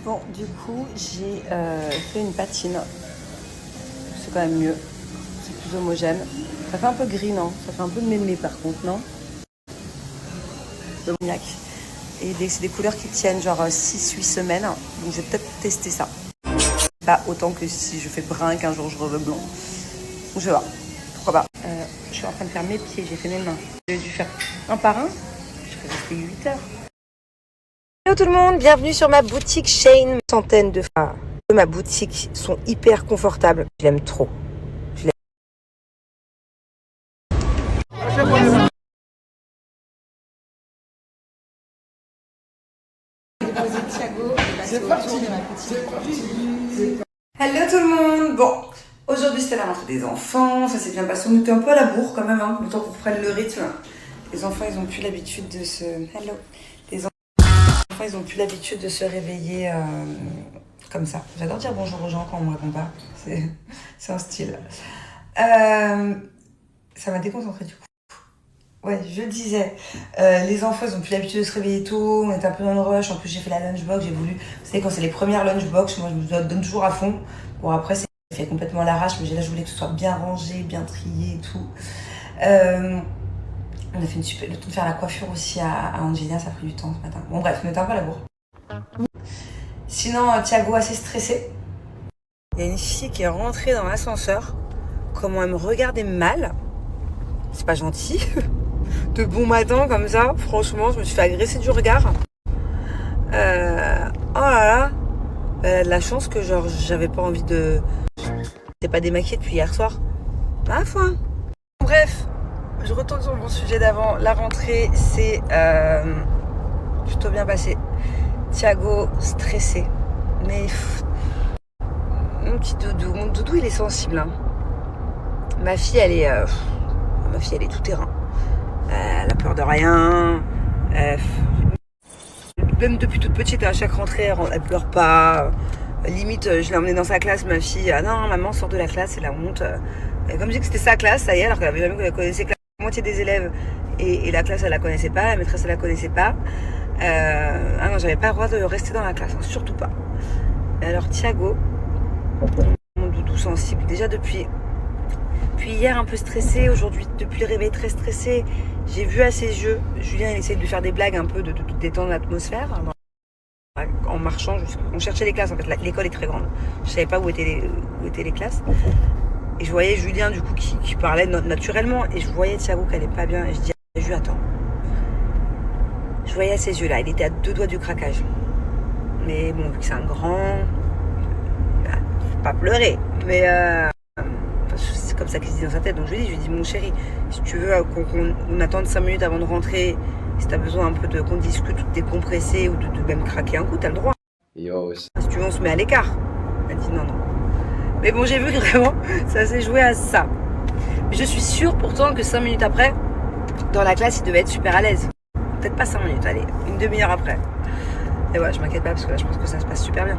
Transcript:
Bon, du coup, j'ai fait une patine. C'est quand même mieux. C'est plus homogène. Ça fait un peu gris, non? Ça fait un peu mémé par contre, non? Le cognac. Et c'est des couleurs qui tiennent genre 6-8 semaines. Donc je vais peut-être tester ça. Pas autant que si je fais brun qu'un jour je revois blond. Donc je vais voir. Pourquoi pas. Je suis en train de faire mes pieds, j'ai fait mes mains. J'ai dû faire un par un. Je vais rester 8 heures. Hello tout le monde, bienvenue sur ma boutique Shein. Une centaine de fois de ma boutique sont hyper confortables. Je l'aime trop. Hello tout le monde. Bon, aujourd'hui c'était la rentrée des enfants. Ça s'est bien passé. On était un peu à la bourre quand même, hein, le temps qu'on reprenne le rythme. Les enfants, ils ont plus l'habitude de se... Hello. Les enfants, ils ont plus l'habitude de se réveiller comme ça. J'adore dire bonjour aux gens quand on me répond pas. C'est un style. Ça m'a déconcentrée du coup. Ouais, je disais, les enfants, ils ont plus l'habitude de se réveiller tôt, on était un peu dans le rush, en plus j'ai fait la lunchbox, j'ai voulu, vous savez quand c'est les premières lunchbox, moi je me donne toujours à fond, bon après c'est fait complètement à l'arrache, mais là je voulais que ce soit bien rangé, bien trié et tout. On a fait le temps de faire la coiffure aussi à Angelina, ça a pris du temps ce matin. Bon bref, on était un peu à la bourre. Sinon, Thiago assez stressé. Il y a une fille qui est rentrée dans l'ascenseur, comment elle me regardait mal, c'est pas gentil. De bon matin comme ça, franchement, je me suis fait agresser du regard. Oh là là, elle a de la chance que genre j'avais pas envie de... J'étais pas démaquillée depuis hier soir. Ma foi. Bref, je retourne sur mon sujet d'avant. La rentrée, c'est plutôt bien passé. Thiago stressé, mais mon petit doudou, il est sensible. Hein. Ma fille, elle est tout terrain. Elle a peur de rien. Même depuis toute petite, à chaque rentrée, elle pleure pas. Limite, je l'ai emmenée dans sa classe, ma fille. Ah non, maman sort de la classe, c'est la honte. Et comme je dis que c'était sa classe, ça y est, alors qu'elle connaissait la moitié des élèves. Et la classe, elle la connaissait pas. La maîtresse, elle la connaissait pas. Ah non, j'avais pas le droit de rester dans la classe, hein, surtout pas. Et alors, Thiago, mon doudou sensible, déjà depuis hier un peu stressé, aujourd'hui depuis le réveil très stressé, j'ai vu à ses yeux, Julien il essaie de lui faire des blagues un peu de détendre l'atmosphère, en marchant, on cherchait les classes en fait, l'école est très grande, je savais pas où étaient les classes, et je voyais Julien du coup qui parlait naturellement, et je voyais Thiago qui allait pas bien, et je dis à Julien attends, je voyais à ses yeux là, il était à 2 doigts du craquage, mais bon vu que c'est un grand, faut pas pleurer, mais c'est comme ça qu'il se dit dans sa tête, donc je lui dis mon chéri, si tu veux qu'on attende 5 minutes avant de rentrer, si t'as besoin un peu qu'on discute ou de décompresser ou de même craquer un coup, t'as le droit. Yo. Si tu veux on se met à l'écart. Elle dit non. Mais bon j'ai vu que vraiment ça s'est joué à ça. Mais je suis sûre pourtant que 5 minutes après, dans la classe il devait être super à l'aise. Peut-être pas 5 minutes, allez, une demi-heure après. Et voilà, je m'inquiète pas parce que là je pense que ça se passe super bien.